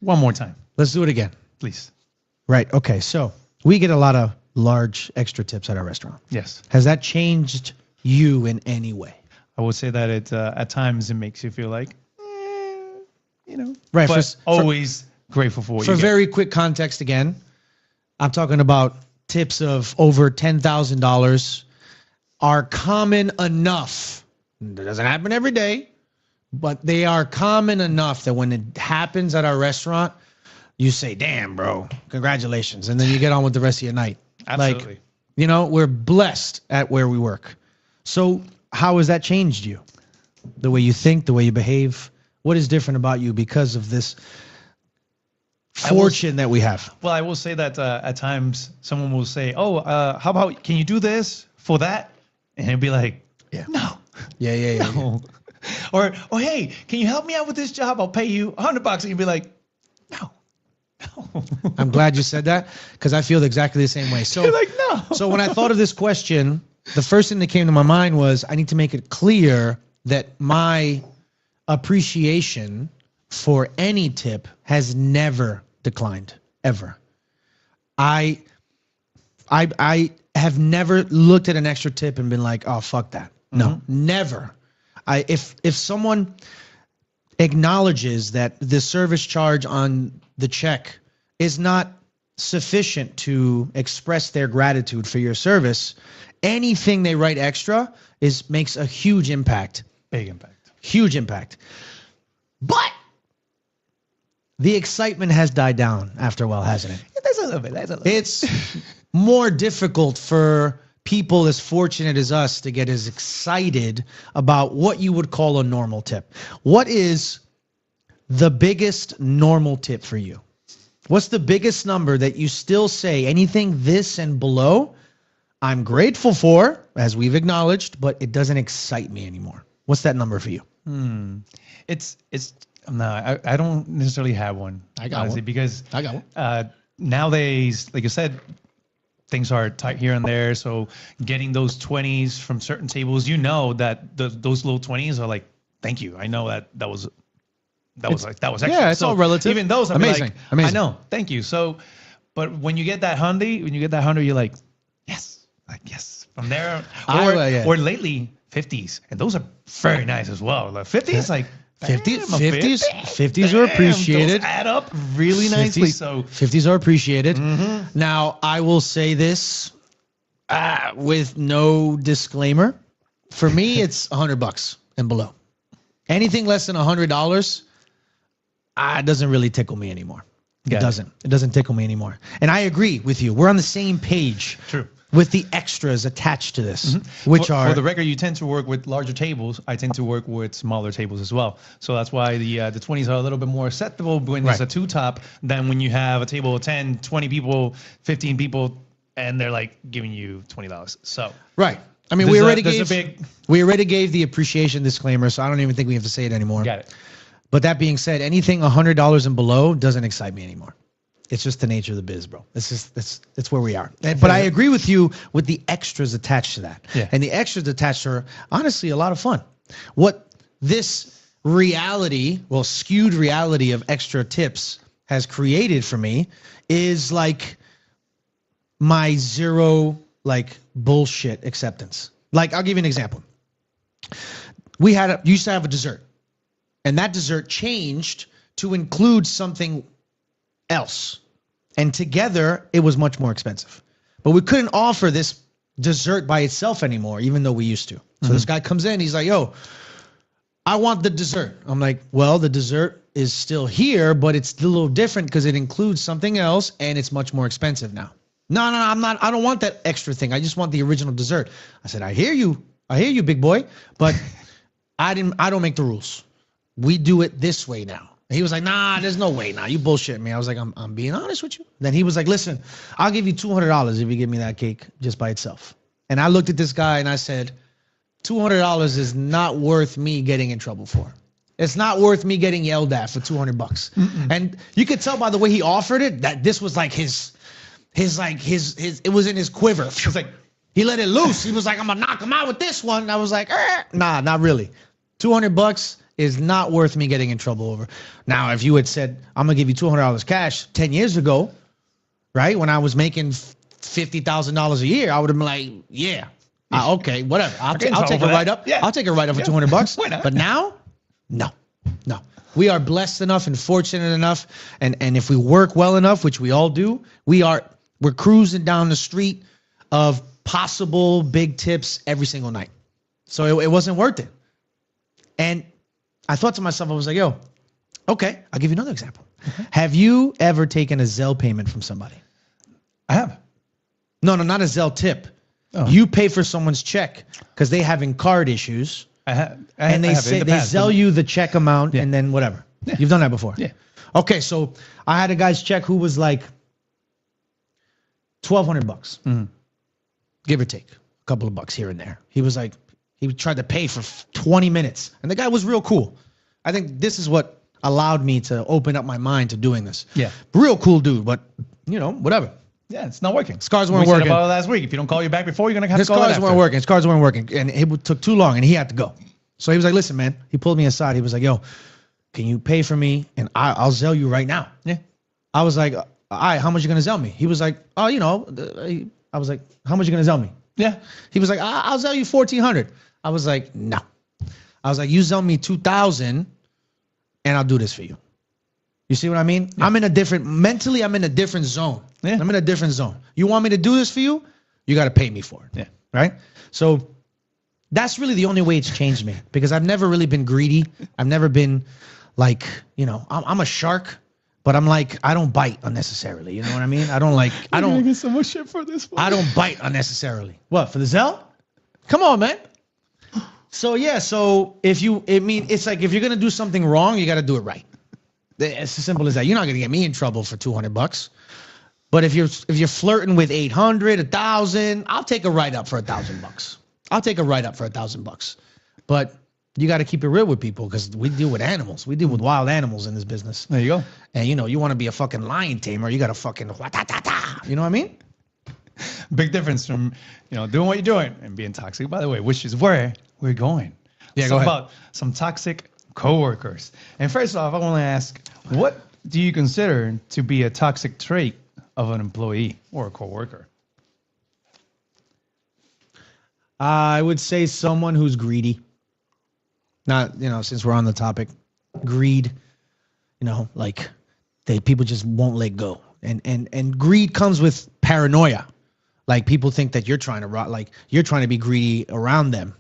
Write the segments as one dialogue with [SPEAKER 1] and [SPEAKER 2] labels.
[SPEAKER 1] One more time,
[SPEAKER 2] Let's do it again.
[SPEAKER 1] please.
[SPEAKER 2] Right. Okay. So we get a lot of large extra tips at our restaurant.
[SPEAKER 1] Yes.
[SPEAKER 2] Has that changed you in any way?
[SPEAKER 1] I would say that it at times it makes you feel like,
[SPEAKER 2] Right.
[SPEAKER 1] but always grateful for what
[SPEAKER 2] For
[SPEAKER 1] you get.
[SPEAKER 2] very quick context again, I'm talking about tips of over $10,000 are common enough. It doesn't happen every day, but they are common enough that when it happens at our restaurant, you say, damn, bro, congratulations. And then you get on with the rest of your night.
[SPEAKER 1] Absolutely.
[SPEAKER 2] Like, we're blessed at where we work. So how has that changed you? The way you think, the way you behave? What is different about you because of this fortune that we have?
[SPEAKER 1] Well, I will say that at times someone will say, "Oh, how about can you do this for that?" And it'll be like,
[SPEAKER 2] Yeah.
[SPEAKER 1] "No,
[SPEAKER 2] Yeah.
[SPEAKER 1] no." Or, "Oh, hey, can you help me out with this job? I'll pay you $100." And you'll be like, "No, no."
[SPEAKER 2] I'm glad you said that because I feel exactly the same way. So,
[SPEAKER 1] You're like, "No."
[SPEAKER 2] so when I thought of this question, the first thing that came to my mind was I need to make it clear that my appreciation for any tip has never declined, ever. I have never looked at an extra tip and been like, oh, fuck that. No, never. If someone acknowledges that the service charge on the check is not sufficient to express their gratitude for your service, anything they write extra makes a huge impact.
[SPEAKER 1] Big impact.
[SPEAKER 2] Huge impact. But the excitement has died down after a while, hasn't it?
[SPEAKER 1] That's a little bit.
[SPEAKER 2] It's more difficult for people as fortunate as us to get as excited about what you would call a normal tip. What is the biggest normal tip for you? What's the biggest number that you still say anything this and below, I'm grateful for, as we've acknowledged, but it doesn't excite me anymore? What's that number for you?
[SPEAKER 1] It's no, I don't necessarily have one.
[SPEAKER 2] I got
[SPEAKER 1] honestly,
[SPEAKER 2] one.
[SPEAKER 1] because
[SPEAKER 2] I got one.
[SPEAKER 1] Nowadays, like you said, things are tight here and there. So getting those 20s from certain tables, that those little 20s are like, thank you. I know that was extra.
[SPEAKER 2] Yeah, it's all relative.
[SPEAKER 1] Even those,
[SPEAKER 2] Amazing.
[SPEAKER 1] I know, thank you. So, but when you get that 100, you're like, yes, From there, or lately 50s, and those are very nice as well. Like 50s, like
[SPEAKER 2] 50s are appreciated.
[SPEAKER 1] Those add up really nicely. So
[SPEAKER 2] 50s are appreciated. Now, I will say this with no disclaimer. For me, it's $100 and below. Anything less than $100, it doesn't really tickle me anymore. It doesn't. It doesn't tickle me anymore. And I agree with you. We're on the same page.
[SPEAKER 1] True.
[SPEAKER 2] With the extras attached to this, which
[SPEAKER 1] for the record, you tend to work with larger tables. I tend to work with smaller tables as well. So that's why the 20s are a little bit more acceptable when it's a two-top than when you have a table of 10, 20 people, 15 people, and they're like giving you $20. So
[SPEAKER 2] right. I mean, we already gave the appreciation disclaimer, so I don't even think we have to say it anymore.
[SPEAKER 1] Got it.
[SPEAKER 2] But that being said, anything $100 and below doesn't excite me anymore. It's just the nature of the biz, bro. It's where we are. But I agree with you with the extras attached to that.
[SPEAKER 1] Yeah.
[SPEAKER 2] And the extras attached are honestly a lot of fun. What this skewed reality of extra tips has created for me is like my zero bullshit acceptance. Like, I'll give you an example. We used to have a dessert, and that dessert changed to include something else. And together, it was much more expensive. But we couldn't offer this dessert by itself anymore, even though we used to. So this guy comes in, he's like, yo, I want the dessert. I'm like, well, the dessert is still here, but it's a little different because it includes something else, and it's much more expensive now. No, I don't want that extra thing. I just want the original dessert. I said, I hear you, big boy, but I don't make the rules. We do it this way now. And he was like, nah, there's no way. Nah, you bullshit me. I was like, I'm being honest with you. Then he was like, listen, I'll give you $200 if you give me that cake just by itself. And I looked at this guy and I said, $200 is not worth me getting in trouble for. It's not worth me getting yelled at for $200. And you could tell by the way he offered it that this was like his it was in his quiver. It was like he let it loose. He was like, I'm gonna knock him out with this one. And I was like, nah, not really. $200 is not worth me getting in trouble over. Now, if you had said, I'm going to give you $200 cash 10 years ago, right, when I was making $50,000 a year, I would have been like, yeah, okay, whatever. I'll take a write-up. Yeah. I'll take a write-up for $200.
[SPEAKER 1] Why not?
[SPEAKER 2] But now, no. We are blessed enough and fortunate enough, and if we work well enough, which we all do, we're cruising down the street of possible big tips every single night. So it wasn't worth it. And I thought to myself, I was like, yo, okay, I'll give you another example. Mm-hmm. Have you ever taken a Zelle payment from somebody?
[SPEAKER 1] I have.
[SPEAKER 2] No, not a Zelle tip. Oh. You pay for someone's check because they having card issues. And they sell you the check amount and then whatever. Yeah. You've done that before.
[SPEAKER 1] Yeah.
[SPEAKER 2] Okay, so I had a guy's check who was like $1,200, give or take, a couple of bucks here and there. He was like, he tried to pay for 20 minutes, and the guy was real cool. I think this is what allowed me to open up my mind to doing this. Yeah, real cool dude, but whatever.
[SPEAKER 1] Yeah, it's not working.
[SPEAKER 2] His cards weren't working.
[SPEAKER 1] We said about it last week. If you don't call you back before, you're going to have to call it after.
[SPEAKER 2] His cards weren't working, and it took too long, and he had to go. So he was like, listen, man. He pulled me aside. He was like, yo, can you pay for me, and I'll Zelle you right now. Yeah. I was like, all right, how much you going to Zelle me? He was like, oh, I was like, how much you going to Zelle me? Yeah. He was like, I'll Zelle you $1,400. I was like, no. I was like, you Zelle me $2,000, and I'll do this for you. You see what I mean? Yeah. I'm in a different zone. Yeah. I'm in a different zone. You want me to do this for you? You got to pay me for it. Yeah. Right? So that's really the only way it's changed me, because I've never really been greedy. I've never been like, I'm a shark, but I'm like, I don't bite unnecessarily. You know what I mean? I don't
[SPEAKER 1] get so much shit for this one.
[SPEAKER 2] I don't bite unnecessarily. What, for the Zelle? Come on, man. So yeah, it's like if you're going to do something wrong, you got to do it right. It's as simple as that. You're not gonna get me in trouble for $200, but if you're flirting with 800, 1,000, I'll take a write up for $1,000. I'll take a write up for $1,000. But you got to keep it real with people, because we deal with animals. We deal with wild animals in this business.
[SPEAKER 1] There you go.
[SPEAKER 2] And you want to be a fucking lion tamer, you got to fucking you know what I mean?
[SPEAKER 1] Big difference from doing what you're doing and being toxic. By the way, which is where we're going.
[SPEAKER 2] Yeah, go ahead.
[SPEAKER 1] About some toxic coworkers. And first off, I want to ask, what do you consider to be a toxic trait of an employee or a coworker?
[SPEAKER 2] I would say someone who's greedy. Not, since we're on the topic, greed, like people just won't let go. And greed comes with paranoia. Like people think that you're trying to be greedy around them,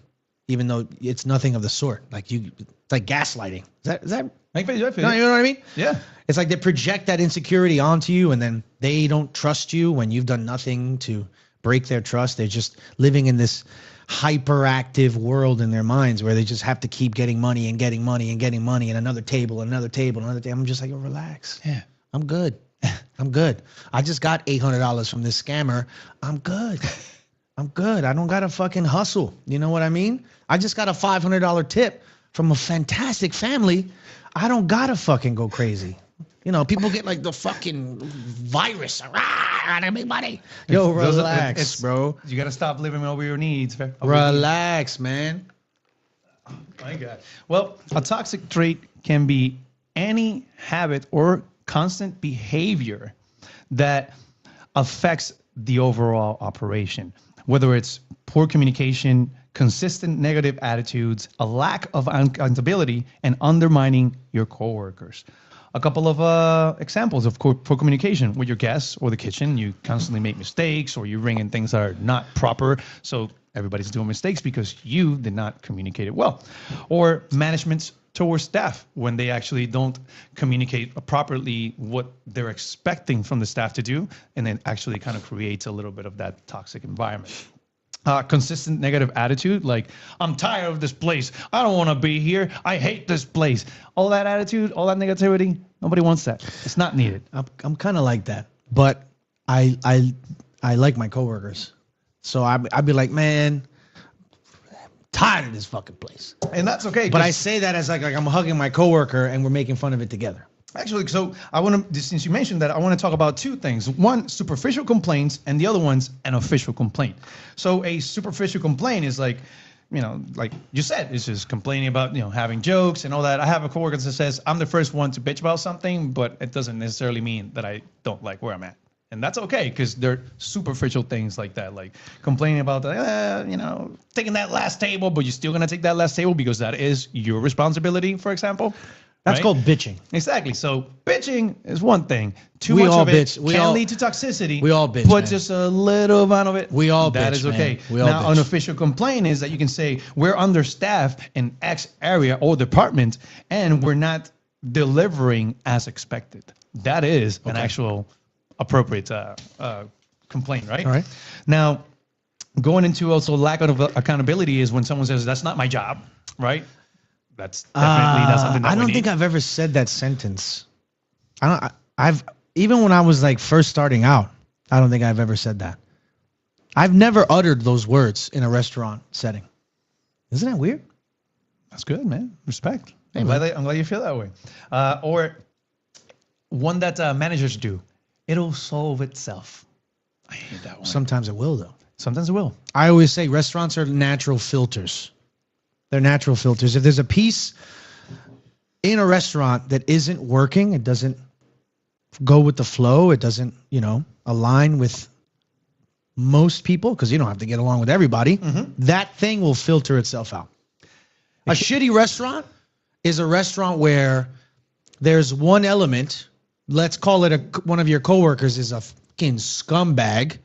[SPEAKER 2] even though it's nothing of the sort. It's like gaslighting. Is that
[SPEAKER 1] make you know
[SPEAKER 2] what I mean?
[SPEAKER 1] Yeah.
[SPEAKER 2] It's like they project that insecurity onto you, and then they don't trust you when you've done nothing to break their trust. They're just living in this hyperactive world in their minds where they just have to keep getting money and getting money and getting money, and another table, another table, another table. I'm just like, relax. Yeah. I'm good. I'm good. I just got $800 from this scammer. I'm good. I'm good. I don't got to fucking hustle. You know what I mean? I just got a $500 tip from a fantastic family. I don't got to fucking go crazy. People get like the fucking virus. I gotta make money. Yo, relax, bro.
[SPEAKER 1] You got to stop living over your needs.
[SPEAKER 2] Relax, man.
[SPEAKER 1] Oh, my God. Well, a toxic trait can be any habit or constant behavior that affects the overall operation, whether it's poor communication, consistent negative attitudes, a lack of accountability, and undermining your coworkers. A couple of examples of poor communication with your guests or the kitchen. You constantly make mistakes, or you ring in things that are not proper. So everybody's doing mistakes because you did not communicate it well. Or management towards staff when they actually don't communicate properly what they're expecting from the staff to do, and then actually kind of creates a little bit of that toxic environment. Consistent negative attitude, like, I'm tired of this place. I don't want to be here. I hate this place. All that attitude, all that negativity, nobody wants that. It's not needed.
[SPEAKER 2] I'm kind of like that, but I like my coworkers. So I'd be like, man, tired of this fucking place.
[SPEAKER 1] And that's okay.
[SPEAKER 2] But I say that as like I'm hugging my coworker and we're making fun of it together.
[SPEAKER 1] Actually, so I want to, since you mentioned that, I want to talk about two things. One, superficial complaints, and the other one's an official complaint. So a superficial complaint is like, like you said, it's just complaining about, having jokes and all that. I have a coworker that says, I'm the first one to bitch about something, but it doesn't necessarily mean that I don't like where I'm at. And that's okay, because they're superficial things like that, like complaining about, taking that last table, but you're still going to take that last table because that is your responsibility, for example.
[SPEAKER 2] That's
[SPEAKER 1] right?
[SPEAKER 2] called bitching.
[SPEAKER 1] Exactly. So bitching is one thing. Too
[SPEAKER 2] We
[SPEAKER 1] much
[SPEAKER 2] all
[SPEAKER 1] of it
[SPEAKER 2] bitch.
[SPEAKER 1] can lead to toxicity.
[SPEAKER 2] We all bitch,
[SPEAKER 1] but
[SPEAKER 2] man.
[SPEAKER 1] just a little amount of it.
[SPEAKER 2] We all
[SPEAKER 1] that
[SPEAKER 2] bitch,
[SPEAKER 1] is okay.
[SPEAKER 2] man. We all
[SPEAKER 1] now,
[SPEAKER 2] bitch.
[SPEAKER 1] an official complaint is that you can say we're understaffed in X area or department, and we're not delivering as expected. That is an actual appropriate complaint, right?
[SPEAKER 2] All right.
[SPEAKER 1] Now, going into also lack of accountability is when someone says that's not my job, right? That's definitely not something that
[SPEAKER 2] I
[SPEAKER 1] we
[SPEAKER 2] don't
[SPEAKER 1] need.
[SPEAKER 2] think I've ever said that sentence. I've even when I was like first starting out, I don't think I've ever said that. I've never uttered those words in a restaurant setting. Isn't that weird?
[SPEAKER 1] That's good, man. Respect.
[SPEAKER 2] Hey,
[SPEAKER 1] I'm glad you feel that way. Or one that managers do. It'll solve itself. I hate that one.
[SPEAKER 2] Sometimes it will, though.
[SPEAKER 1] Sometimes it will.
[SPEAKER 2] I always say restaurants are natural filters. They're natural filters. If there's a piece in a restaurant that isn't working, it doesn't go with the flow, it doesn't, align with most people, because you don't have to get along with everybody, that thing will filter itself out. A shitty restaurant is a restaurant where there's one element, let's call it one of your coworkers is a fucking scumbag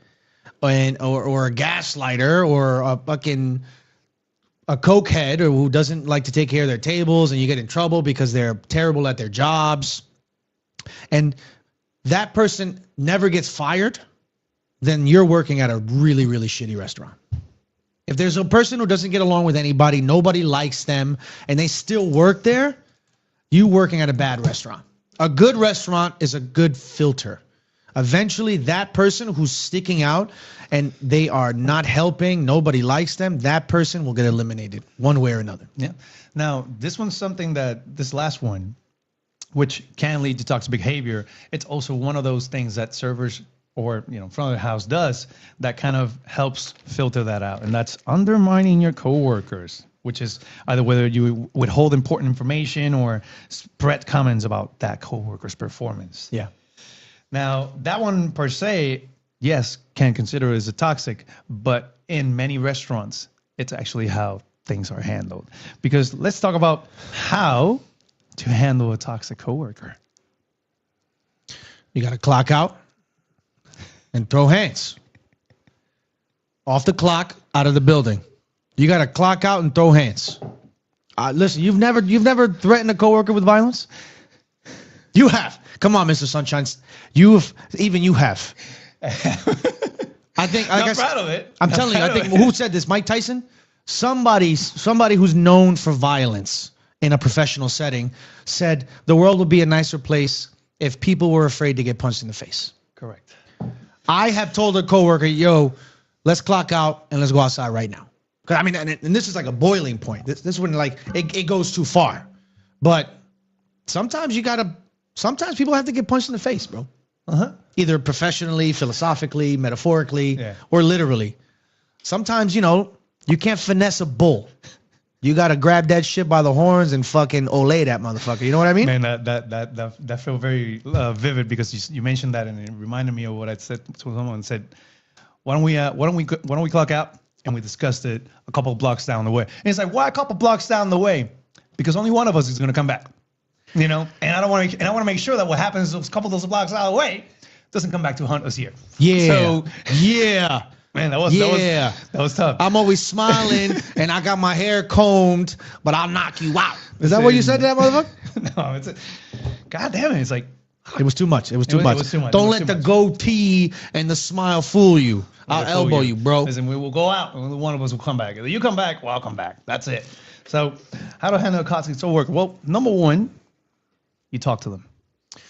[SPEAKER 2] or a gaslighter or a fucking a cokehead or who doesn't like to take care of their tables, and you get in trouble because they're terrible at their jobs, and that person never gets fired, then you're working at a really, really shitty restaurant. If there's a person who doesn't get along with anybody, nobody likes them, and they still work there, you working at a bad restaurant. A good restaurant is a good filter. Eventually, that person who's sticking out and they are not helping, nobody likes them, that person will get eliminated one way or another.
[SPEAKER 1] Yeah. Now, this this last one, which can lead to toxic behavior, it's also one of those things that servers or, front of the house does that kind of helps filter that out. And that's undermining your coworkers, which is either whether you withhold important information or spread comments about that coworker's performance.
[SPEAKER 2] Yeah.
[SPEAKER 1] Now, that one per se, yes, can consider it as a toxic, but in many restaurants, it's actually how things are handled. Because let's talk about how to handle a toxic coworker.
[SPEAKER 2] You got to clock out and throw hands. Off the clock, out of the building. You got to clock out and throw hands. Listen, you've never threatened a coworker with violence? You have. Come on, Mr. Sunshine. You have. I think.
[SPEAKER 1] I'm proud of it.
[SPEAKER 2] I'm telling you. I think who said this? Mike Tyson. Somebody who's known for violence in a professional setting said the world would be a nicer place if people were afraid to get punched in the face.
[SPEAKER 1] Correct.
[SPEAKER 2] I have told a coworker, "Yo, let's clock out and let's go outside right now." I mean, and this is like a boiling point. This is when like it goes too far. But sometimes people have to get punched in the face, bro. Either professionally, philosophically, metaphorically, or literally. Sometimes, you can't finesse a bull. You got to grab that shit by the horns and fucking olay that motherfucker. You know what I mean?
[SPEAKER 1] Man, that felt very vivid because you mentioned that and it reminded me of what I said to someone. Said, why don't we clock out? And we discussed it a couple of blocks down the way. And it's like, why a couple blocks down the way? Because only one of us is going to come back. And I want to make sure that what happens a couple of those blocks out of the way doesn't come back to hunt us here.
[SPEAKER 2] Yeah.
[SPEAKER 1] So
[SPEAKER 2] yeah.
[SPEAKER 1] Man, that was tough.
[SPEAKER 2] I'm always smiling and I got my hair combed, but I'll knock you out. Is that what you said to that motherfucker?
[SPEAKER 1] No, God damn it. It's like
[SPEAKER 2] it was too much. It was too much. Don't let the goatee and the smile fool you. I'll elbow you, bro.
[SPEAKER 1] Listen, we will go out and only one of us will come back. Either you come back or I'll come back. That's it. So how to handle a toxic coworker? Well, number one, you talk to them.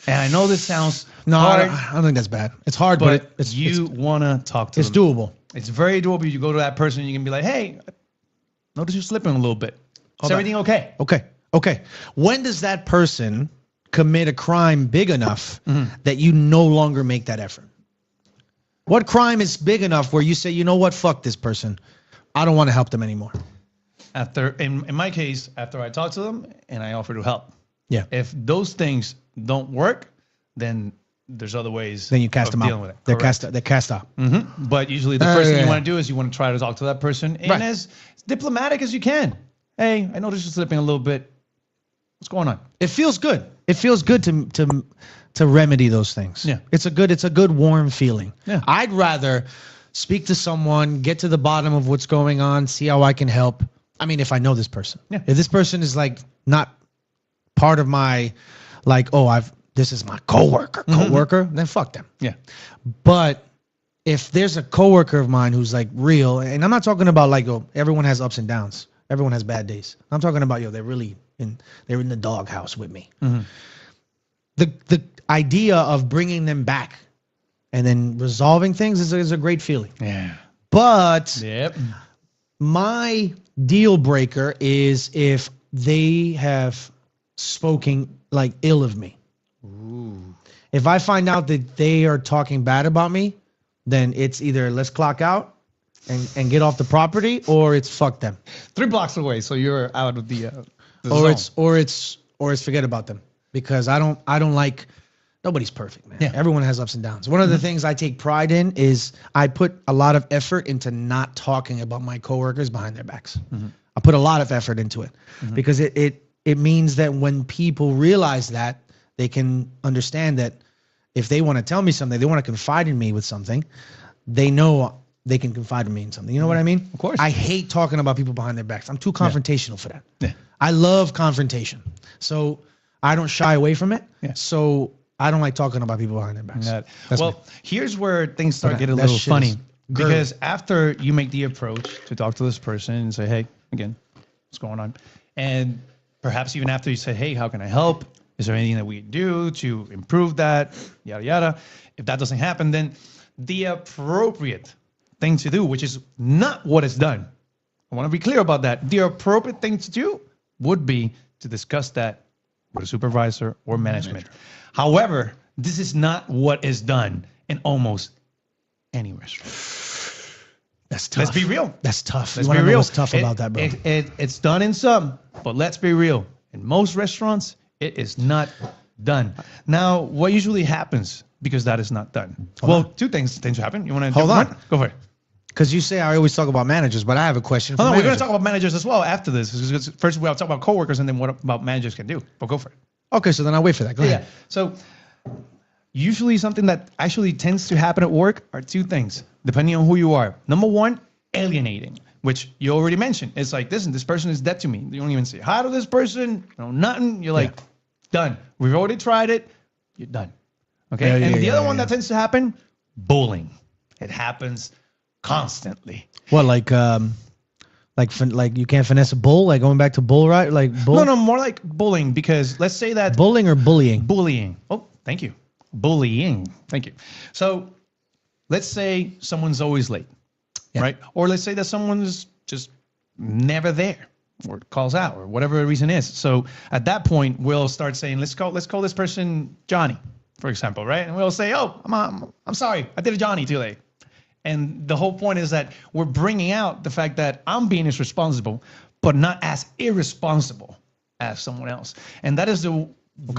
[SPEAKER 1] And I know this sounds hard.
[SPEAKER 2] I don't think that's bad. It's hard, but
[SPEAKER 1] you want to talk to them.
[SPEAKER 2] It's doable.
[SPEAKER 1] It's very doable. You go to that person and you can be like, hey, notice you're slipping a little bit. Is everything okay?
[SPEAKER 2] Okay. When does that person commit a crime big enough that you no longer make that effort? What crime is big enough where you say, you know what, fuck this person. I don't want to help them anymore.
[SPEAKER 1] in my case, after I talk to them and I offer to help.
[SPEAKER 2] Yeah.
[SPEAKER 1] If those things don't work, then there's other ways.
[SPEAKER 2] Then you cast them
[SPEAKER 1] dealing
[SPEAKER 2] out.
[SPEAKER 1] with it.
[SPEAKER 2] They're cast out.
[SPEAKER 1] But usually the first thing you want to do is you want to try to talk to that person and as diplomatic as you can. Hey, I noticed you're slipping a little bit. What's going on?
[SPEAKER 2] It feels good. It feels good to remedy those things.
[SPEAKER 1] Yeah.
[SPEAKER 2] It's a good warm feeling.
[SPEAKER 1] Yeah.
[SPEAKER 2] I'd rather speak to someone, get to the bottom of what's going on, see how I can help. I mean, if I know this person.
[SPEAKER 1] Yeah.
[SPEAKER 2] If this person is like not part of my like, this is my coworker, then fuck them.
[SPEAKER 1] Yeah.
[SPEAKER 2] But if there's a coworker of mine who's like real, and I'm not talking about like, everyone has ups and downs. Everyone has bad days. I'm talking about, they're in the doghouse with me. The idea of bringing them back and then resolving things is a great feeling.
[SPEAKER 1] Yeah.
[SPEAKER 2] But
[SPEAKER 1] Yep.
[SPEAKER 2] my deal breaker is if they have spoken like ill of me.
[SPEAKER 1] Ooh.
[SPEAKER 2] If I find out that they are talking bad about me, then it's either let's clock out and get off the property, or it's fuck them.
[SPEAKER 1] 3 blocks away, so you're out of the
[SPEAKER 2] Or it's forget about them, because I don't like, nobody's perfect, man.
[SPEAKER 1] Yeah.
[SPEAKER 2] Everyone has ups and downs. One of the things I take pride in is I put a lot of effort into not talking about my coworkers behind their backs. I put a lot of effort into it because it means that when people realize that, they can understand that if they want to tell me something, they want to confide in me with something, they know they can confide in me in something. You know what I mean?
[SPEAKER 1] Of course.
[SPEAKER 2] I hate talking about people behind their backs. I'm too confrontational for that.
[SPEAKER 1] Yeah.
[SPEAKER 2] I love confrontation. So I don't shy away from it.
[SPEAKER 1] Yeah.
[SPEAKER 2] So I don't like talking about people behind their backs. That's
[SPEAKER 1] Well,
[SPEAKER 2] me.
[SPEAKER 1] here's where things start
[SPEAKER 2] But
[SPEAKER 1] getting a
[SPEAKER 2] that
[SPEAKER 1] little
[SPEAKER 2] shit
[SPEAKER 1] funny.
[SPEAKER 2] is
[SPEAKER 1] Because after you make the approach to talk to this person and say, hey, again, what's going on? And perhaps even after you say, hey, how can I help? Is there anything that we can do to improve that? Yada, yada. If that doesn't happen, then the appropriate thing to do, which is not what is done. I want to be clear about that. The appropriate thing to do would be to discuss that with a supervisor or management. However, this is not what is done in almost any restaurant.
[SPEAKER 2] That's tough.
[SPEAKER 1] Let's be real.
[SPEAKER 2] That's tough.
[SPEAKER 1] Let's
[SPEAKER 2] You
[SPEAKER 1] be
[SPEAKER 2] wanna know
[SPEAKER 1] real.
[SPEAKER 2] what's tough about that, bro?
[SPEAKER 1] It's done in some, but let's be real. In most restaurants, it is not done. Now, what usually happens because that is not done? Well, two things happen. You want to
[SPEAKER 2] Hold on.
[SPEAKER 1] Go for it.
[SPEAKER 2] Because you say I always talk about managers, but I have a question for
[SPEAKER 1] Hold on, we're going
[SPEAKER 2] managers.
[SPEAKER 1] to talk about managers as well after this. Because first, we'll talk about coworkers and then what about managers can do. But go for it.
[SPEAKER 2] Okay, so then I'll wait for that. Go ahead.
[SPEAKER 1] So usually something that actually tends to happen at work are two things, depending on who you are. Number one, alienating, which you already mentioned. It's like, listen, this person is dead to me. You don't even say hi to this person. Nothing. You're like, done. We've already tried it. You're done. Okay. And the other one that tends to happen, bullying. It happens constantly.
[SPEAKER 2] What, like you can't finesse a bull? Like going back to bull, right? Like bull?
[SPEAKER 1] No, more like bullying, because let's say that
[SPEAKER 2] Bullying or bullying?
[SPEAKER 1] bullying. Oh, thank you. Bullying. Thank you. So let's say someone's always late, right? Or let's say that someone's just never there or calls out or whatever the reason is. So at that point, we'll start saying, let's call this person Johnny, for example, right? And we'll say, oh, I'm sorry. I did a Johnny too late. And the whole point is that we're bringing out the fact that I'm being as responsible, but not as irresponsible as someone else. And that is the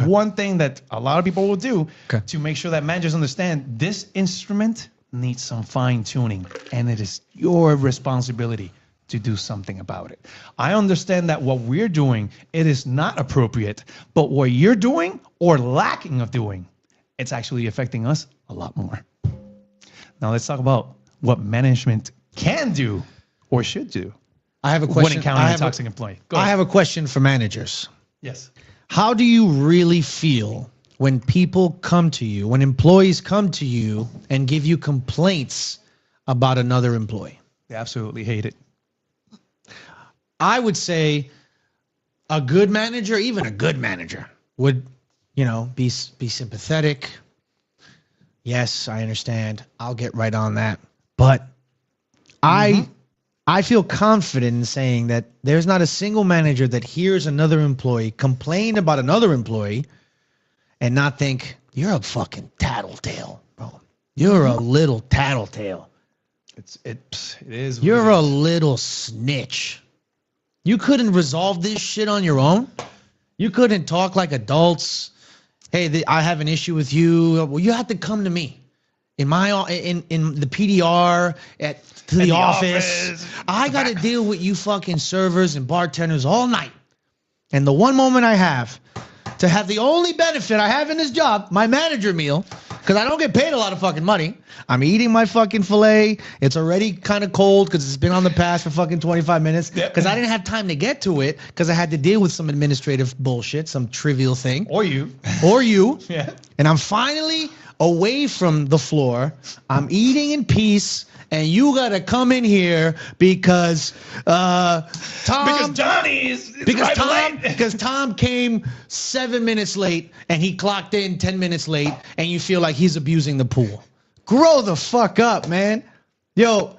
[SPEAKER 1] one thing that a lot of people will do to make sure that managers understand this instrument needs some fine tuning, and it is your responsibility to do something about it. I understand that what we're doing, it is not appropriate, but what you're doing or lacking of doing, it's actually affecting us a lot more. Now let's talk about what management can do or should do.
[SPEAKER 2] I have a question.
[SPEAKER 1] When encountering a toxic employee. Go ahead.
[SPEAKER 2] I have a question for managers.
[SPEAKER 1] Yes.
[SPEAKER 2] How do you really feel when people come to you, when employees come to you and give you complaints about another employee?
[SPEAKER 1] They absolutely hate it.
[SPEAKER 2] I would say a good manager, even a good manager, would, be sympathetic. Yes, I understand. I'll get right on that. But I feel confident in saying that there's not a single manager that hears another employee complain about another employee and not think, you're a fucking tattletale, bro. You're a little tattletale.
[SPEAKER 1] It is.
[SPEAKER 2] You're a little snitch. You couldn't resolve this shit on your own. You couldn't talk like adults. Hey, I have an issue with you. Well, you have to come to me. In the PDR to the office. I got to deal with you fucking servers and bartenders all night. And the one moment I have to have the only benefit I have in this job, my manager meal, because I don't get paid a lot of fucking money. I'm eating my fucking filet. It's already kind of cold because it's been on the pass for fucking 25 minutes. Because I didn't have time to get to it because I had to deal with some administrative bullshit, some trivial thing.
[SPEAKER 1] Or you.
[SPEAKER 2] Yeah. And I'm finally away from the floor. I'm eating in peace. And you gotta come in here because Tom came 7 minutes late and he clocked in 10 minutes late, and you feel like he's abusing the pool. Grow the fuck up, man. Let's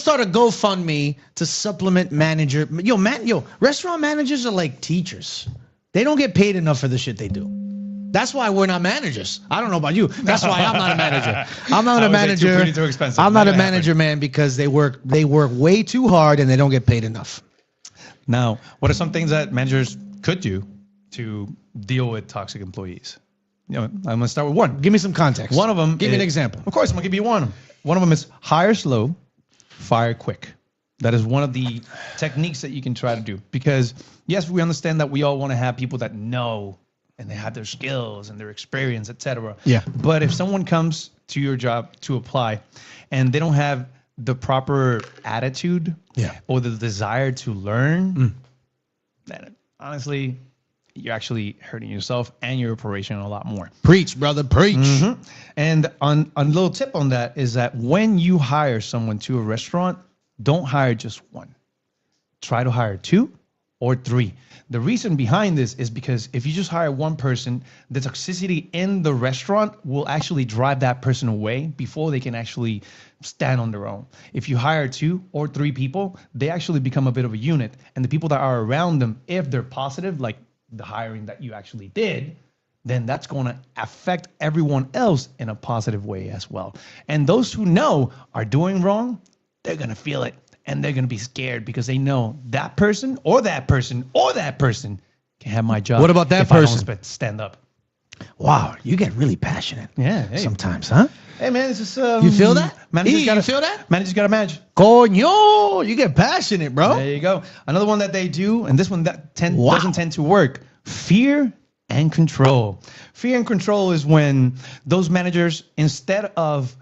[SPEAKER 2] start a GoFundMe to supplement manager. Restaurant managers are like teachers. They don't get paid enough for the shit they do. That's why we're not managers. I don't know about you. That's why I'm not a manager. I'm not a manager.
[SPEAKER 1] Too expensive.
[SPEAKER 2] I'm not a manager, man, because they work way too hard and they don't get paid enough.
[SPEAKER 1] Now, what are some things that managers could do to deal with toxic employees? I'm going to start with one.
[SPEAKER 2] Give me some context.
[SPEAKER 1] One of them.
[SPEAKER 2] Give me an example.
[SPEAKER 1] Of course, I'm going to give you one. One of them is hire slow, fire quick. That is one of the techniques that you can try to do. Because, yes, we understand that we all want to have people that know and they have their skills and their experience, etc.
[SPEAKER 2] Yeah.
[SPEAKER 1] But if someone comes to your job to apply and they don't have the proper attitude or the desire to learn, then honestly, you're actually hurting yourself and your operation a lot more.
[SPEAKER 2] Preach, brother, preach.
[SPEAKER 1] Mm-hmm. And a little tip on that is that when you hire someone to a restaurant, don't hire just one. Try to hire 2 or 3. The reason behind this is because if you just hire one person, the toxicity in the restaurant will actually drive that person away before they can actually stand on their own. If you hire 2 or 3 people, they actually become a bit of a unit. And the people that are around them, if they're positive, like the hiring that you actually did, then that's going to affect everyone else in a positive way as well. And those who know are doing wrong, they're going to feel it. And they're going to be scared because they know that person or that person or that person can have my job.
[SPEAKER 2] What about that person?
[SPEAKER 1] I don't stand up.
[SPEAKER 2] Wow, you get really passionate.
[SPEAKER 1] Yeah. Hey.
[SPEAKER 2] Sometimes, huh?
[SPEAKER 1] Hey, man, it's just...
[SPEAKER 2] you feel that?
[SPEAKER 1] You
[SPEAKER 2] feel that?
[SPEAKER 1] Managers got to manage.
[SPEAKER 2] Coño, you get passionate, bro.
[SPEAKER 1] There you go. Another one that they do, and this one that doesn't tend to work, fear and control. Fear and control is when those managers, instead of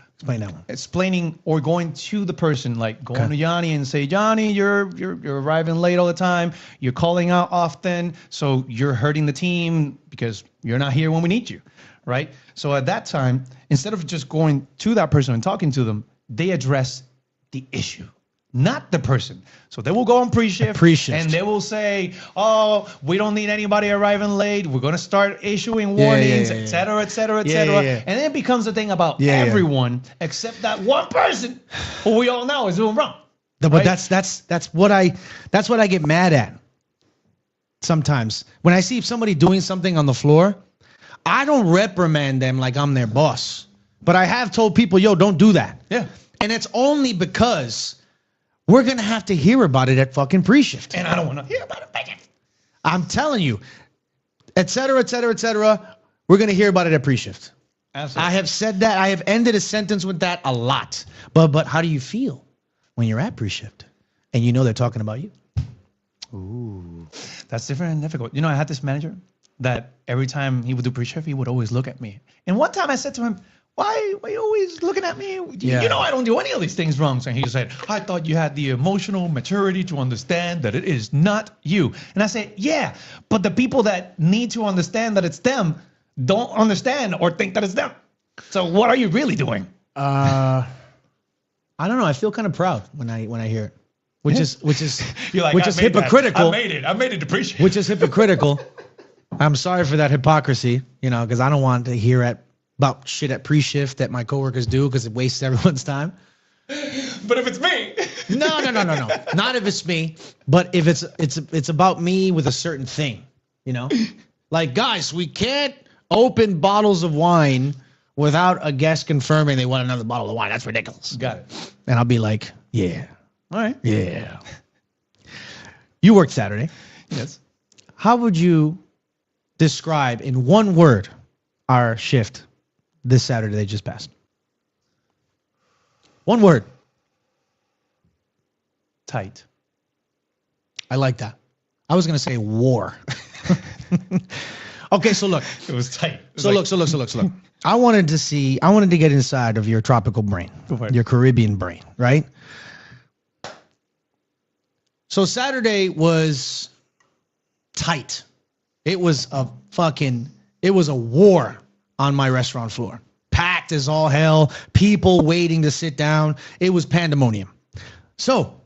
[SPEAKER 1] explaining or going to the person, like going to Johnny and say, Johnny, you're arriving late all the time. You're calling out often. So you're hurting the team because you're not here when we need you. Right. So at that time, instead of just going to that person and talking to them, they address the issue, not the person. So they will go on pre-shift and they will say, oh, we don't need anybody arriving late. We're going to start issuing warnings, et cetera, et cetera, et cetera. And then it becomes a thing about everyone except that one person who we all know is doing wrong.
[SPEAKER 2] But that's what I get mad at sometimes. When I see somebody doing something on the floor, I don't reprimand them like I'm their boss. But I have told people, yo, don't do that.
[SPEAKER 1] Yeah.
[SPEAKER 2] And it's only because we're going to have to hear about it at fucking pre-shift.
[SPEAKER 1] And I don't want to hear about it.
[SPEAKER 2] I'm telling you, et cetera, et cetera, et cetera. We're going to hear about it at pre-shift. Absolutely. I have said that. I have ended a sentence with that a lot. But how do you feel when you're at pre-shift and you know they're talking about you?
[SPEAKER 1] Ooh, that's different and difficult. You know, I had this manager that every time he would do pre-shift, he would always look at me. And one time I said to him, why are you always looking at me? You know I don't do any of these things wrong. So he said, I thought you had the emotional maturity to understand that it is not you. And I said, yeah, but the people that need to understand that it's them don't understand or think that it's them. So what are you really doing?
[SPEAKER 2] I don't know. I feel kind of proud when I hear it, which is
[SPEAKER 1] You're like,
[SPEAKER 2] which is hypocritical.
[SPEAKER 1] I made it appreciate.
[SPEAKER 2] Which is hypocritical. I'm sorry for that hypocrisy, because I don't want to hear about shit at pre-shift that my coworkers do because it wastes everyone's time.
[SPEAKER 1] But if it's me,
[SPEAKER 2] no. Not if it's me, but if it's about me with a certain thing, like, guys, we can't open bottles of wine without a guest confirming they want another bottle of wine. That's ridiculous.
[SPEAKER 1] Got it.
[SPEAKER 2] And I'll be like, yeah,
[SPEAKER 1] all right,
[SPEAKER 2] yeah. You worked Saturday.
[SPEAKER 1] Yes.
[SPEAKER 2] How would you describe in one word our shift this Saturday they just passed? One word.
[SPEAKER 1] Tight.
[SPEAKER 2] I like that. I was gonna say war. Okay, so look.
[SPEAKER 1] It was tight. It was
[SPEAKER 2] So look. I wanted to get inside of your tropical brain,
[SPEAKER 1] Go for it.
[SPEAKER 2] your Caribbean brain, right? So Saturday was tight. It was a war on my restaurant floor. Packed as all hell, people waiting to sit down. It was pandemonium. So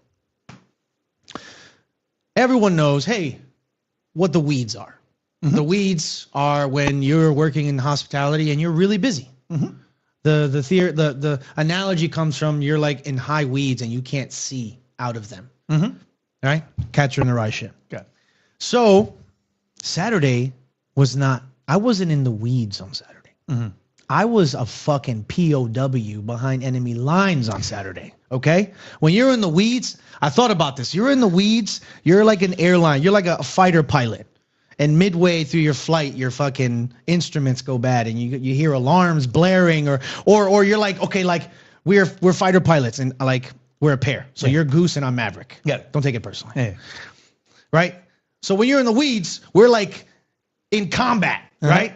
[SPEAKER 2] everyone knows, hey, what the weeds are. Mm-hmm. The weeds are when you're working in hospitality and you're really busy. Mm-hmm. The analogy comes from you're like in high weeds and you can't see out of them. Mm-hmm. Right? Catcher in the rye shit.
[SPEAKER 1] Got it.
[SPEAKER 2] So Saturday I wasn't in the weeds on Saturday. Mm-hmm. I was a fucking POW behind enemy lines on Saturday. Okay? When you're in the weeds, I thought about this. You're in the weeds, you're like an airline, you're like a fighter pilot. And midway through your flight, your fucking instruments go bad and you hear alarms blaring or you're like, okay, like we're fighter pilots and like we're a pair. So you're Goose and I'm Maverick.
[SPEAKER 1] Yeah.
[SPEAKER 2] Don't take it personally.
[SPEAKER 1] Yeah.
[SPEAKER 2] Right? So when you're in the weeds, we're like in combat, right?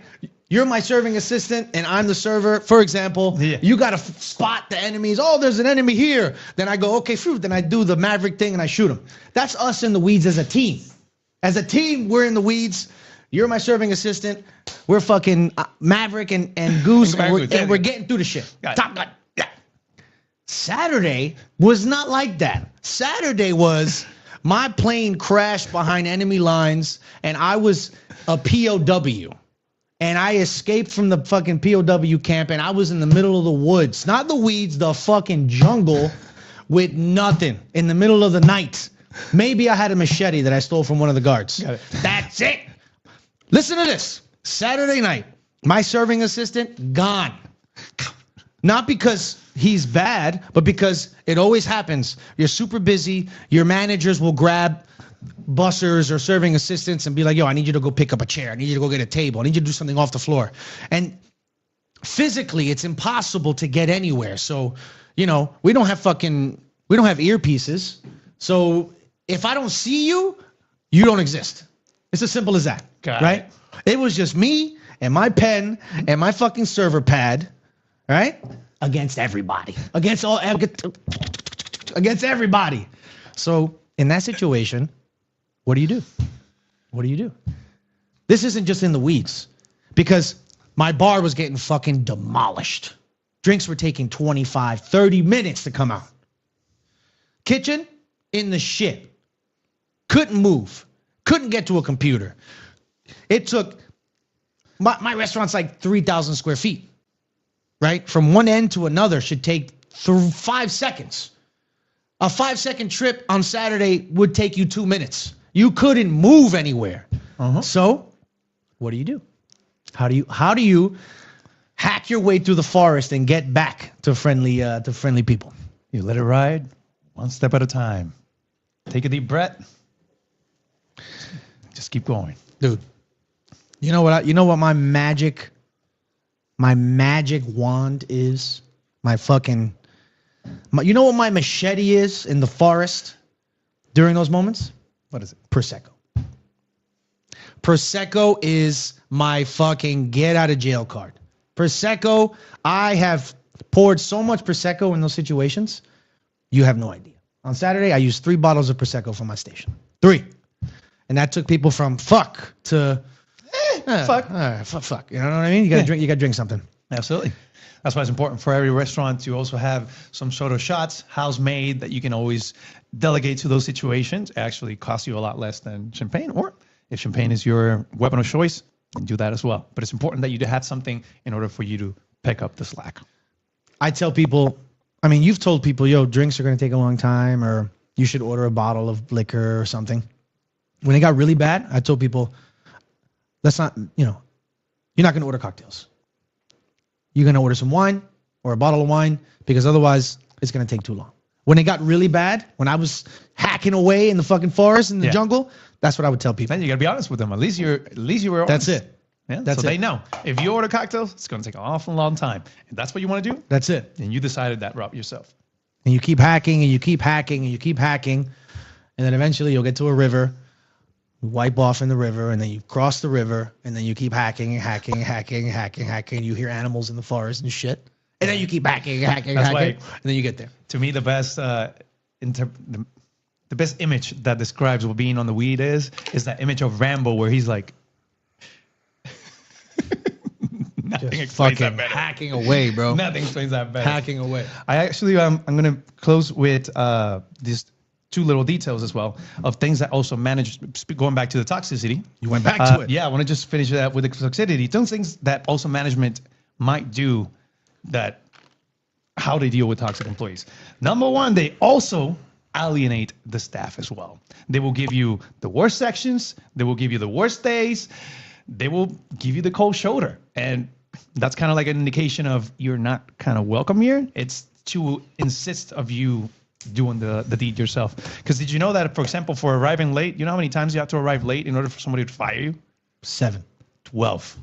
[SPEAKER 2] You're my serving assistant and I'm the server. For example, you got to spot the enemies. Oh, there's an enemy here. Then I go, okay, phew. Then I do the Maverick thing and I shoot him. That's us in the weeds as a team. As a team, we're in the weeds. You're my serving assistant. We're fucking Maverick and Goose, and we're getting through the shit. Top Gun. Yeah. Saturday was not like that. Saturday was my plane crashed behind enemy lines, and I was a POW. And I escaped from the fucking POW camp, and I was in the middle of the woods. Not the weeds, the fucking jungle with nothing in the middle of the night. Maybe I had a machete that I stole from one of the guards. That's it. Listen to this. Saturday night, my serving assistant, gone. Not because he's bad, but because it always happens. You're super busy. Your managers will grab bussers or serving assistants and be like, yo, I need you to go pick up a chair. I need you to go get a table. I need you to do something off the floor. And physically, it's impossible to get anywhere. So, we don't have earpieces. So if I don't see you, you don't exist. It's as simple as that. Right? It was just me and my pen and my fucking server pad, right? Against everybody. Against everybody. So in that situation, what do you do? What do you do? This isn't just in the weeds because my bar was getting fucking demolished. Drinks were taking 25, 30 minutes to come out. Kitchen in the shit. Couldn't move. Couldn't get to a computer. It took, my restaurant's like 3,000 square feet, right? From one end to another should take 5 seconds. A 5-second trip on Saturday would take you 2 minutes. You couldn't move anywhere. So what do you do? How do you hack your way through the forest and get back to friendly people?
[SPEAKER 1] You let it ride one step at a time. Take a deep breath. Just keep going.
[SPEAKER 2] Dude. You know what my magic wand is? You know what my machete is in the forest during those moments?
[SPEAKER 1] What is it?
[SPEAKER 2] Prosecco. Prosecco is my fucking get out of jail card. Prosecco, I have poured so much Prosecco in those situations, you have no idea. On Saturday, I used 3 bottles of Prosecco for my station. 3. And that took people from fuck to fuck. Fuck. You know what I mean? You gotta drink something.
[SPEAKER 1] Absolutely. That's why it's important for every restaurant to also have some sort of shots, house made, that you can always delegate to those situations. It actually costs you a lot less than champagne, or if champagne is your weapon of choice, do that as well. But it's important that you have something in order for you to pick up the slack.
[SPEAKER 2] I tell people, you've told people, yo, drinks are going to take a long time, or you should order a bottle of liquor or something. When it got really bad, I told people, you're not going to order cocktails. You're going to order some wine or a bottle of wine because otherwise it's going to take too long. when it got really bad, when I was hacking away in the fucking forest in the
[SPEAKER 1] Yeah.
[SPEAKER 2] jungle, that's what I would tell people.
[SPEAKER 1] Then you gotta be honest with them. At least you were honest.
[SPEAKER 2] That's it.
[SPEAKER 1] Yeah,
[SPEAKER 2] That's
[SPEAKER 1] so
[SPEAKER 2] it.
[SPEAKER 1] they know. If you order cocktails, it's gonna take an awful long time. And that's what you want to do,
[SPEAKER 2] That's it.
[SPEAKER 1] then you decided that route yourself.
[SPEAKER 2] And you keep hacking and you keep hacking and you keep hacking. And then eventually you'll get to a river, you wipe off in the river, and then you cross the river, and then you keep hacking and hacking and hacking and hacking and hacking. You hear animals in the forest and shit. And then you keep hacking and hacking and
[SPEAKER 1] That's
[SPEAKER 2] hacking.
[SPEAKER 1] why-
[SPEAKER 2] And then you get there.
[SPEAKER 1] To me, the best the best image that describes what being on the weed is that image of Rambo where he's like nothing
[SPEAKER 2] Just
[SPEAKER 1] explains
[SPEAKER 2] fucking
[SPEAKER 1] that better.
[SPEAKER 2] hacking away, bro.
[SPEAKER 1] Nothing explains that better.
[SPEAKER 2] Hacking away.
[SPEAKER 1] I actually I'm gonna close with these two little details as well of things that also manage going back to the toxicity.
[SPEAKER 2] You went back to it.
[SPEAKER 1] Yeah, I want to just finish that with the toxicity. Those things that also management might do that how they deal with toxic employees. Number one, they also alienate the staff as well. They will give you the worst sections. They will give you the worst days. They will give you the cold shoulder. And that's kind of like an indication of you're not kind of welcome here. It's to insist of you doing the deed yourself. Because did you know that, for example, for arriving late, you know how many times you have to arrive late in order for somebody to fire you?
[SPEAKER 2] 7.
[SPEAKER 1] 12.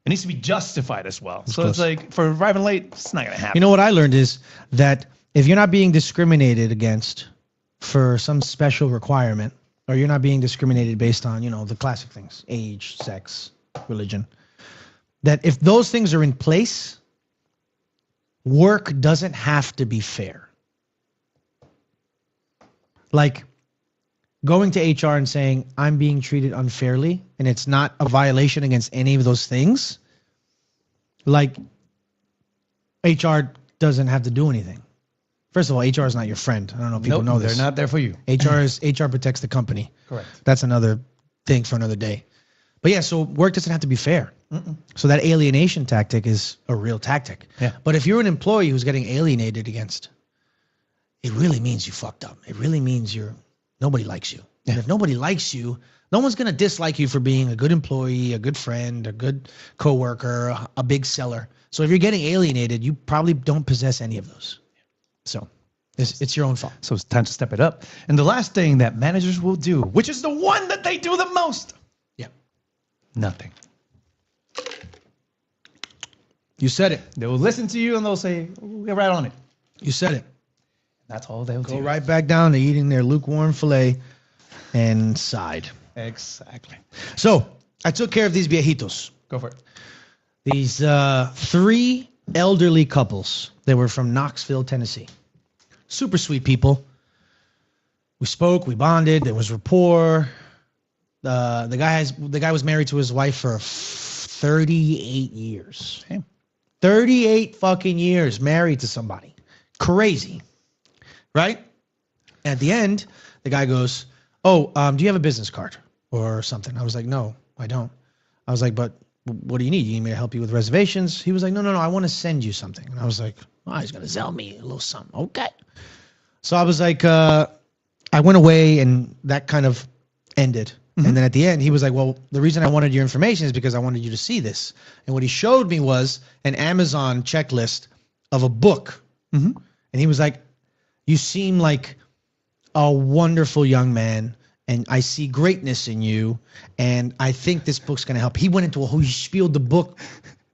[SPEAKER 1] It needs to be justified as well. So
[SPEAKER 2] close.
[SPEAKER 1] it's like, for arriving late, it's not going to happen.
[SPEAKER 2] You know what I learned is that if you're not being discriminated against for some special requirement, or you're not being discriminated based on, you know, the classic things, age, sex, religion, that if those things are in place, work doesn't have to be fair. Like going to HR and saying, I'm being treated unfairly, and it's not a violation against any of those things, like HR doesn't have to do anything. First of all, HR is not your friend. I don't know if people
[SPEAKER 1] Nope,
[SPEAKER 2] know this.
[SPEAKER 1] they're not there for you.
[SPEAKER 2] HR protects the company.
[SPEAKER 1] Correct.
[SPEAKER 2] That's another thing for another day. But yeah, so work doesn't have to be fair. So that alienation tactic is a real tactic.
[SPEAKER 1] Yeah.
[SPEAKER 2] But if you're an employee who's getting alienated against, it really means you fucked up. It really means nobody likes you.
[SPEAKER 1] Yeah.
[SPEAKER 2] And if nobody likes you, no one's gonna dislike you for being a good employee, a good friend, a good coworker, a big seller. So if you're getting alienated, you probably don't possess any of those. So it's your own fault.
[SPEAKER 1] So it's time to step it up. And the last thing that managers will do, which is the one that they do the most,
[SPEAKER 2] Yeah.
[SPEAKER 1] nothing.
[SPEAKER 2] You said it.
[SPEAKER 1] They will listen to you and they'll say, we'll get right on it.
[SPEAKER 2] You said it.
[SPEAKER 1] That's all they'll
[SPEAKER 2] Go
[SPEAKER 1] do.
[SPEAKER 2] right back down to eating their lukewarm filet and sighed.
[SPEAKER 1] Exactly.
[SPEAKER 2] So I took care of these viejitos.
[SPEAKER 1] Go for it.
[SPEAKER 2] These 3 elderly couples. They were from Knoxville, Tennessee. Super sweet people. We spoke, we bonded, there was rapport. The guy was married to his wife for 38 years.
[SPEAKER 1] Hey.
[SPEAKER 2] 38 fucking years married to somebody. Crazy. Right? And at the end, the guy goes, "Oh, do you have a business card or something?" I was like, "No, I don't." I was like, "But what do you need? You need me to help you with reservations?" He was like, No, I want to send you something. And I was like, "Oh, he's going to sell me a little something." Okay. So I was like, I went away and that kind of ended. And then at the end, he was like, "Well, the reason I wanted your information is because I wanted you to see this." And what he showed me was an Amazon checklist of a book. And he was like, "You seem like a wonderful young man, and I see greatness in you, and I think this book's going to help." He went into a whole, he spieled the book.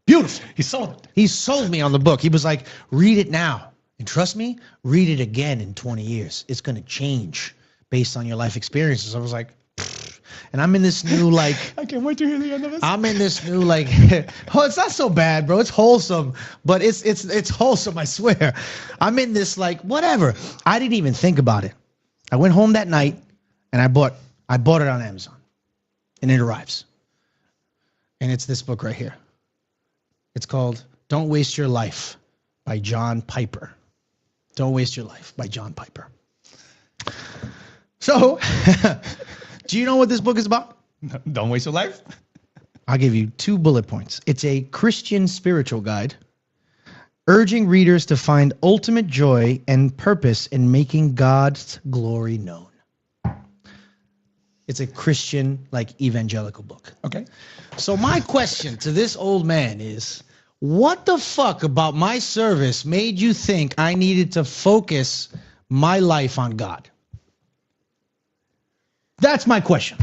[SPEAKER 2] Beautiful.
[SPEAKER 1] He sold it.
[SPEAKER 2] He sold me on the book. He was like, "Read it now. And trust me, read it again in 20 years. It's going to change based on your life experiences." I was like, "Pfft." And I'm in this new, like,
[SPEAKER 1] I can't wait to hear the end of this.
[SPEAKER 2] I'm in this new, like, oh, it's not so bad, bro. It's wholesome, but it's wholesome, I swear. I'm in this, like, whatever. I didn't even think about it. I went home that night and I bought it on Amazon, and it arrives. And it's this book right here. It's called Don't Waste Your Life by John Piper. Don't Waste Your Life by John Piper. So, do you know what this book is about?
[SPEAKER 1] Don't waste your life.
[SPEAKER 2] I'll give you 2 bullet points. It's a Christian spiritual guide urging readers to find ultimate joy and purpose in making God's glory known. It's a Christian, like, evangelical book.
[SPEAKER 1] Okay.
[SPEAKER 2] So my question to this old man is, What the fuck about my service made you think I needed to focus my life on God? That's my question.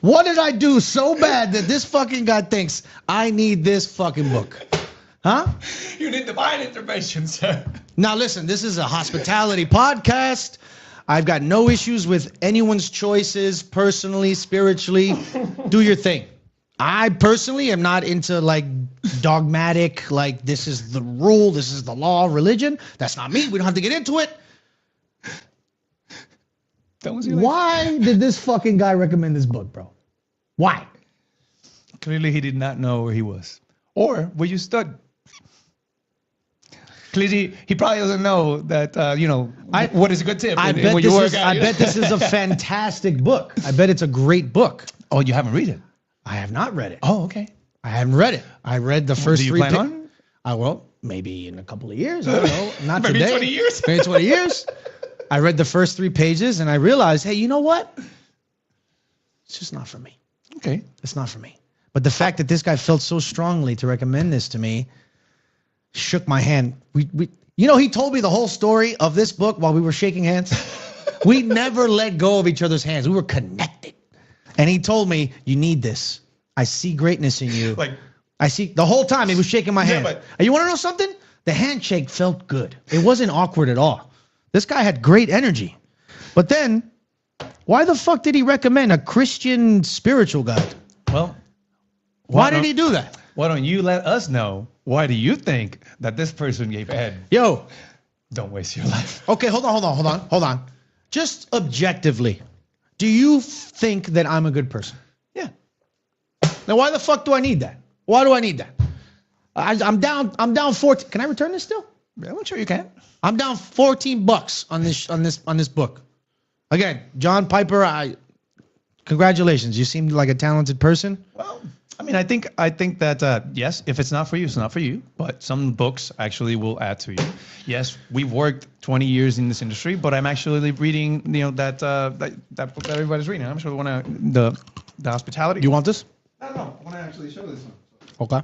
[SPEAKER 2] What did I do so bad that this fucking guy thinks I need this fucking book? Huh?
[SPEAKER 1] You need divine intervention, sir.
[SPEAKER 2] Now listen, this is a hospitality podcast. I've got no issues with anyone's choices, personally, spiritually. Do your thing. I personally am not into like dogmatic, like this is the rule, this is the law, religion. That's not me. We don't have to get into it. Why did this fucking guy recommend this book, bro? Why?
[SPEAKER 1] Clearly, he did not know where he was or where you stood. Clearly, he probably doesn't know that, what is a good tip.
[SPEAKER 2] I bet this is a fantastic book. I bet it's a great book.
[SPEAKER 1] Oh, you haven't read it?
[SPEAKER 2] I have not read it.
[SPEAKER 1] Oh, okay.
[SPEAKER 2] I haven't read it. I read the first 3
[SPEAKER 1] Do you plan on?
[SPEAKER 2] I will. Maybe in a couple of years. I don't know. Not
[SPEAKER 1] maybe
[SPEAKER 2] today.
[SPEAKER 1] 20 years.
[SPEAKER 2] Maybe 20 years. I read the first 3 pages and I realized, hey, you know what? It's just not for me.
[SPEAKER 1] Okay.
[SPEAKER 2] It's not for me. But the fact that this guy felt so strongly to recommend this to me shook my hand. He told me the whole story of this book while we were shaking hands. We never let go of each other's hands. We were connected. And he told me, you need this. I see greatness in you. I see the whole time he was shaking my hand. And you want to know something? The handshake felt good. It wasn't awkward at all. This guy had great energy. But then, why the fuck did he recommend a Christian spiritual guide?
[SPEAKER 1] Well,
[SPEAKER 2] why did he do that?
[SPEAKER 1] Why don't you let us know? Why do you think that this person gave Ed?
[SPEAKER 2] Yo.
[SPEAKER 1] Don't waste your life.
[SPEAKER 2] Okay, hold on. Just objectively, do you think that I'm a good person?
[SPEAKER 1] Yeah.
[SPEAKER 2] Now, why the fuck do I need that? Why do I need that? I'm down 14. Can I return this still?
[SPEAKER 1] Yeah, I'm sure you can.
[SPEAKER 2] I'm down $14 on this book. Again, John Piper, congratulations. You seem like a talented person.
[SPEAKER 1] Well, I mean, I think that yes, if it's not for you, it's not for you. But some books actually will add to you. Yes, we've worked 20 years in this industry, but I'm actually reading, that book that everybody's reading. I'm sure the hospitality.
[SPEAKER 2] You want this?
[SPEAKER 1] I don't know. I want to actually show this one.
[SPEAKER 2] Okay.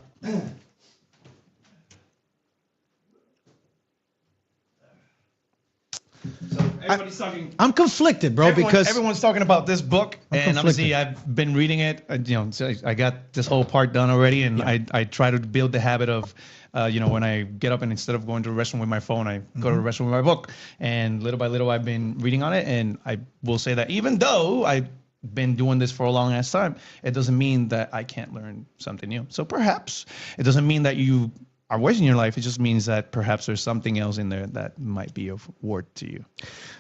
[SPEAKER 1] So everybody's talking.
[SPEAKER 2] I'm conflicted, bro, because
[SPEAKER 1] everyone's talking about this book, and obviously I've been reading it. So I got this whole part done already, and I try to build the habit of, when I get up and instead of going to the restroom with my phone, I go to the restroom with my book, and little by little I've been reading on it, and I will say that even though I've been doing this for a long ass time, it doesn't mean that I can't learn something new. So perhaps it doesn't mean that you are wasting your life. It just means that perhaps there's something else in there that might be of worth to you.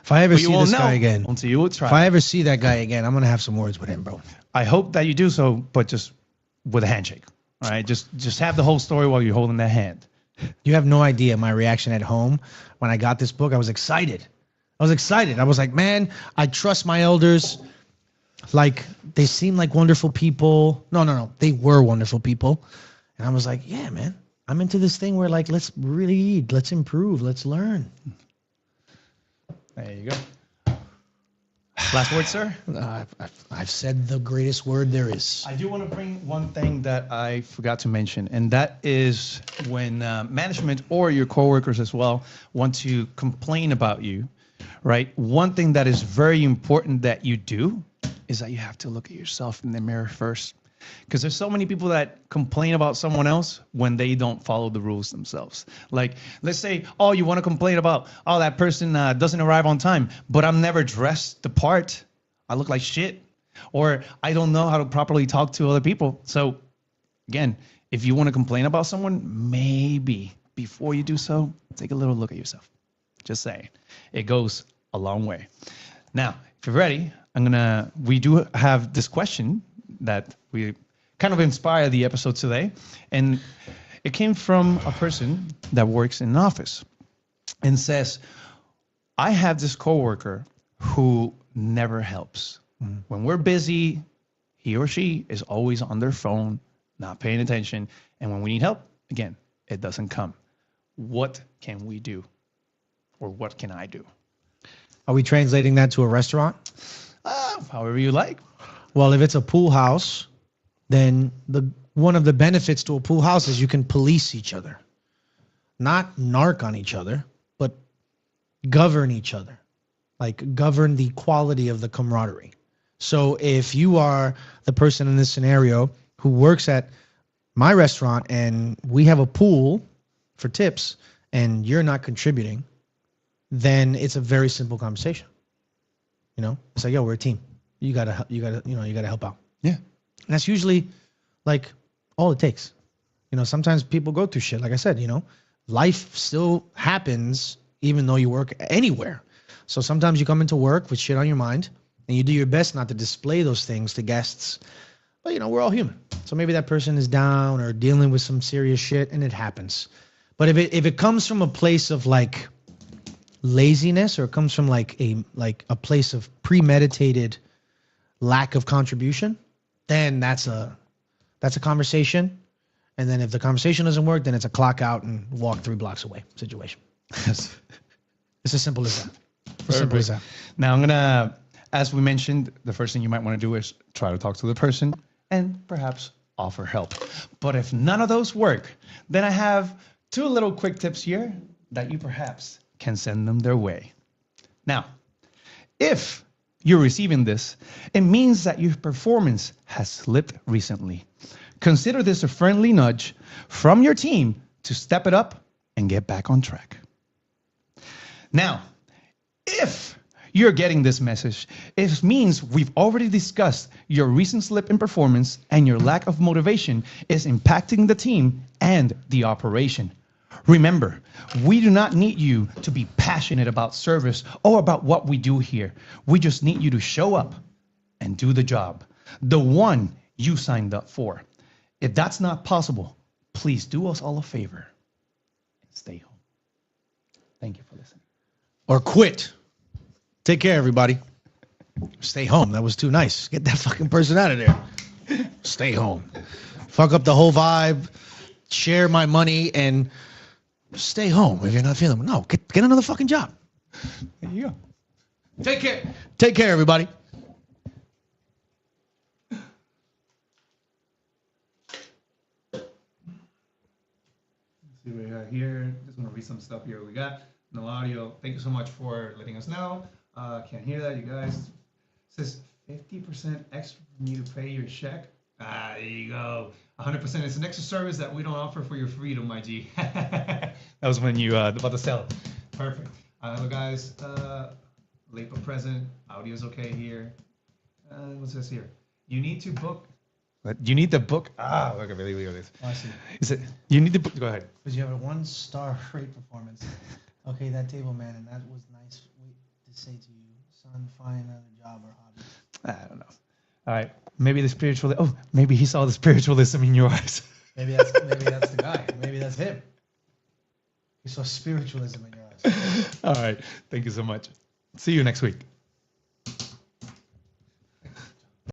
[SPEAKER 2] If I ever see this guy again,
[SPEAKER 1] until you try.
[SPEAKER 2] If I ever see that guy again, I'm gonna have some words with him, bro.
[SPEAKER 1] I hope that you do so, but just with a handshake. All right, just have the whole story while you're holding that hand.
[SPEAKER 2] You have no idea my reaction at home when I got this book. I was excited. I was like, man, I trust my elders. Like, they seem like wonderful people. No. They were wonderful people. And I was like, yeah, man. I'm into this thing where, like, let's read, let's improve, let's learn.
[SPEAKER 1] There you go. Last word, sir?
[SPEAKER 2] I've said the greatest word there is.
[SPEAKER 1] I do want to bring one thing that I forgot to mention, and that is when management or your coworkers as well want to complain about you, right? One thing that is very important that you do is that you have to look at yourself in the mirror first. Because there's so many people that complain about someone else when they don't follow the rules themselves. Like, let's say, oh, you want to complain about, oh, that person doesn't arrive on time, but I'm never dressed the part. I look like shit. Or I don't know how to properly talk to other people. So, again, if you want to complain about someone, maybe before you do so, take a little look at yourself. Just saying. It goes a long way. Now, if you're ready, we do have this question that we kind of inspired the episode today. And it came from a person that works in an office and says, I have this coworker who never helps. Mm-hmm. When we're busy, he or she is always on their phone, not paying attention. And when we need help, again, it doesn't come. What can we do? Or what can I do?
[SPEAKER 2] Are we translating that to a restaurant?
[SPEAKER 1] However you like.
[SPEAKER 2] Well, if it's a pool house, then one of the benefits to a pool house is you can police each other. Not narc on each other, but govern each other. Like govern the quality of the camaraderie. So if you are the person in this scenario who works at my restaurant and we have a pool for tips and you're not contributing, then it's a very simple conversation. You know, it's like, yo, we're a team. You gotta help out.
[SPEAKER 1] Yeah.
[SPEAKER 2] And that's usually like all it takes. You know, sometimes people go through shit. Like I said, you know, life still happens even though you work anywhere. So sometimes you come into work with shit on your mind and you do your best not to display those things to guests. But, you know, we're all human. So maybe that person is down or dealing with some serious shit and it happens. But if it comes from a place of like laziness or it comes from like a place of premeditated lack of contribution, then that's a conversation. And then if the conversation doesn't work, then it's a clock out and walk 3 blocks away situation.
[SPEAKER 1] Yes.
[SPEAKER 2] It's as simple as that. As simple as that.
[SPEAKER 1] Now I'm gonna, as we mentioned, the first thing you might want to do is try to talk to the person and perhaps offer help. But if none of those work, then I have 2 little quick tips here that you perhaps can send them their way. Now, if you're receiving this, it means that your performance has slipped recently. Consider this a friendly nudge from your team to step it up and get back on track. Now, if you're getting this message, it means we've already discussed your recent slip in performance and your lack of motivation is impacting the team and the operation. Remember, we do not need you to be passionate about service or about what we do here. We just need you to show up and do the job, the one you signed up for. If that's not possible, please do us all a favor and stay home. Thank you for listening.
[SPEAKER 2] Or quit. Take care, everybody. Stay home. That was too nice. Get that fucking person out of there. Stay home. Fuck up the whole vibe. Share my money and stay home if you're not feeling it. No, get another fucking job.
[SPEAKER 1] There you go.
[SPEAKER 2] Take care. Take care, everybody.
[SPEAKER 1] See what we got here. Just want to read some stuff here. We got no audio. Thank you so much for letting us know. Can't hear that, you guys. It says 50% extra for you to pay your check. There you go. 100%. It's an extra service that we don't offer for your freedom, my G. That was when you about to sell it. Perfect. Hello, guys. Late but present. Audio's okay here. What's this here? You need to book. What? You need the book. Look at this.
[SPEAKER 2] Oh, I see.
[SPEAKER 1] Is it? You need the book. Go ahead.
[SPEAKER 2] Because you have a 1-star rate performance. Okay, that table man, and that was nice to say to you, son, find another job or hobby.
[SPEAKER 1] I don't know. All right. Maybe the spiritual. Oh, maybe he saw the spiritualism in your eyes.
[SPEAKER 2] Maybe that's the guy. Maybe that's him. He saw spiritualism in your eyes.
[SPEAKER 1] All right. Thank you so much. See you next week.